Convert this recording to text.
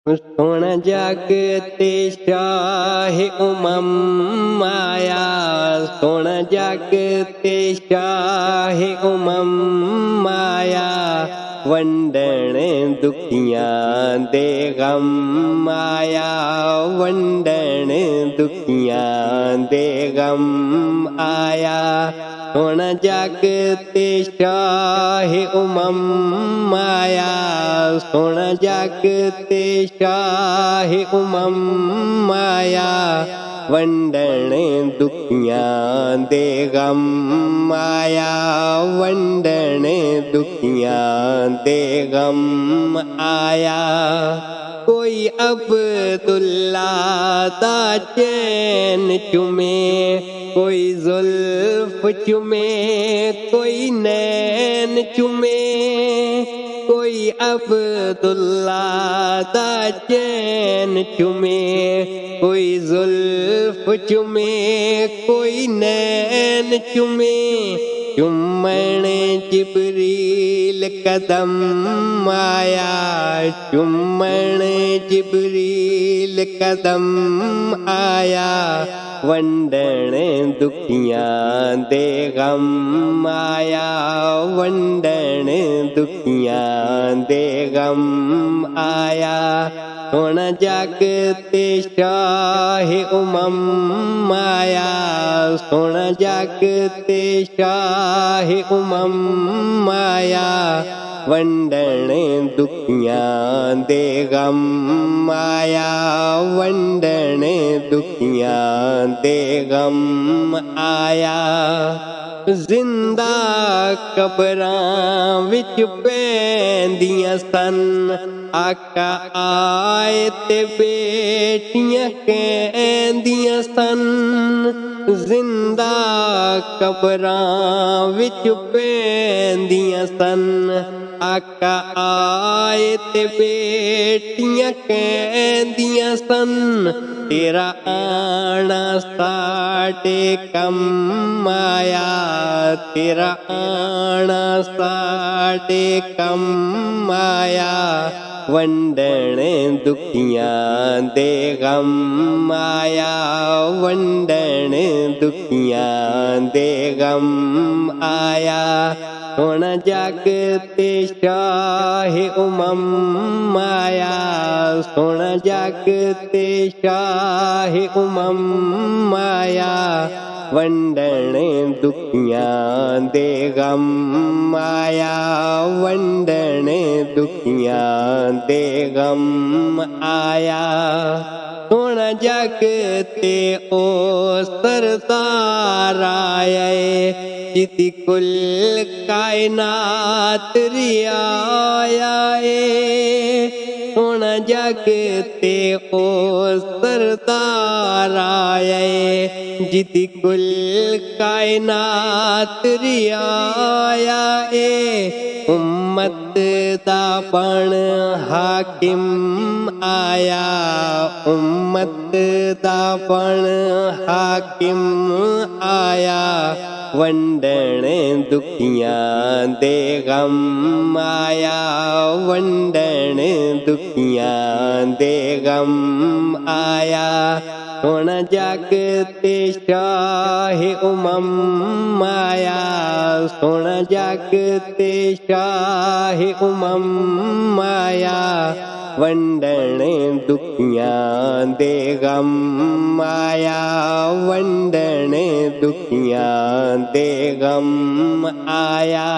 ਸੁਣ ਜਗ ਤੇ ਸ਼ਾਹੇ ਉਮਮ ਮਾਇਆ, ਸੁਣ ਜਗ ਤੇ ਸ਼ਾਹੇ ਉਮਮ ਮਾਇਆ। ਵੰਡਣ ਦੁਖੀਆਂ ਦੇ ਗਮ ਮਾਇਆ, ਵੰਡਣ ਦੁਖੀਆਂ ਦੇ ਗਮ ਆਇਆ। ਸੁਣ ਜਗ ਤੇ ਸ਼ਾਹੇ ਉਮਮ ਮਾਇਆ, ਸੁਣ ਜਗ ਤੇ ਸ਼ਾਹੇ ਉਮਮ ਮਾਇਆ। ਵੰਡਣ ਦੁਖੀਆਂ ਦੇ ਗਮ ਮਾਇਆ, ਵੰਡਣ ਦੁਖੀਆਂ ਦੇ ਗਮ ਆਇਆ। ਕੋਈ ਅਬਦੁੱਲਾ ਦਾ ਚੈਨ ਚੁਮੇ, ਕੋਈ ਜ਼ੁਲਫ ਚੁਮੇ, ਕੋਈ ਨੈਣ ਚੁਮੇ। ਕੋਈ ਅਬਦੁੱਲਾ ਦਾ ਚੈਨ ਚੁਮੇ, ਕੋਈ ਜ਼ੁਲਫ ਚੁਮੇ, ਕੋਈ ਨੈਣ ਚੁਮੇ। ਚੁੰਮਣ ਜਿਬਰੀਲ ਕਦਮ ਆਇਆ, ਚੁੰਮਣ ਜਿਬਰੀਲ ਕਦਮ ਆਇਆ। ਵੰਡਣ ਦੁਖੀਆਂ ਦੇ ਗਮ ਆਇਆ, ਵੰਡਣ ਦੁਖੀਆਂ ਦੇ ਗਮ ਆਇਆ। ਸੁਣ ਜਗ ਤੇ ਸ਼ਾਹੇ ਉਮਮ ਮਾਇਆ, ਸੁਣ ਜਗ ਤੇ ਸ਼ਾਹੇ ਉਮਮ ਮਾਇਆ। ਵੰਡਣ ਦੁਖੀਆਂ ਦੇ ਗਮ ਮਾਇਆ, ਵੰਡਣ ਦੁਖੀਆਂ ਦੇ ਗਮ ਆਇਆ। ਜ਼ਿੰਦਾ ਕਬਰਾਂ ਵਿੱਚ ਪੈਂਦੀਆਂ ਸਨ, ਆਕਾ ਆਏ ਤੇ ਬੇਟੀਆਂ ਕਹਿੰਦੀਆਂ ਸਨ। ਜ਼ਿੰਦਾ ਕਬਰਾਂ ਵਿੱਚ ਪੈਂਦੀਆਂ ਸਨ, ਆਕਾ ਆਏ ਤੇ ਬੇਟੀਆਂ ਕਹਿੰਦੀਆਂ ਸਨ। ਤੇਰਾ ਆਣਾ ਸਾਡੇ ਕੰਮ ਆਇਆ, ਤੇਰਾ ਆਣਾ ਸਾਡੇ ਕੰਮ ਆਇਆ। ਵੰਡਣ ਦੁਖੀਆਂ ਦੇ ਗਮ ਆਇਆ, ਵੰਡਣ ਦੁਖੀਆਂ ਦੇ ਗਮ ਆਇਆ। ਸੁਣ ਜਗ ਤੇ ਸ਼ਾਹੇ ਉਮਮ ਮਾਇਆ, ਸੁਣ ਜਗ ਤੇ ਸ਼ਾਹੇ ਉਮਮ ਮਾਇਆ। ਵੰਡਣ ਦੁਖੀਆਂ ਦੇ ਗਮ ਆਇਆ, ਵੰਡਣ ਦੁਖੀਆਂ ਦੇ ਗਮ ਆਇਆ। ਸੁਣ ਜਗ ਤੇ ਉਹ ਸਰਦਾਰ ਆਏ, ਜਿਤੀ ਕੁੱਲ ਕਾਇਨਾਤ ਰਿਆਇਆ ਏ। ਸੁਣ ਜਗ ਤੇ ਉਹ ਸਰਦਾਰ ਆਏ, ਜਿਤੀ ਕੁੱਲ ਕਾਇਨਾਤ ਰਿਆਇਆ ਏ। ਉਮਤ ਦਾ ਬਣ ਹਾਕਿਮ ਆਇਆ, ਉਮਤ ਦਾ ਬਣ ਹਾਕਿਮ ਆਇਆ। ਵੰਡਣ ਦੁਖੀਆਂ ਦੇ ਗਮ ਆਇਆ, ਵੰਡਣ ਦੁਖੀਆਂ ਦੇ ਗਮ ਆਇਆ। ਸੁਣ ਜਗ ਤੇ ਸ਼ਾਹੇ ਉਮਮ ਮਾਇਆ, ਸੁਣ ਜਗ ਤੇ ਸ਼ਾਹੇ ਉਮਮ ਮਾਇਆ। ਵੰਡਣ ਦੁਖੀਆਂ ਦੇ ਗਮ ਆਇਆ, ਵੰਡਣ ਦੁਖੀਆਂ ਦੇ ਗਮ ਆਇਆ।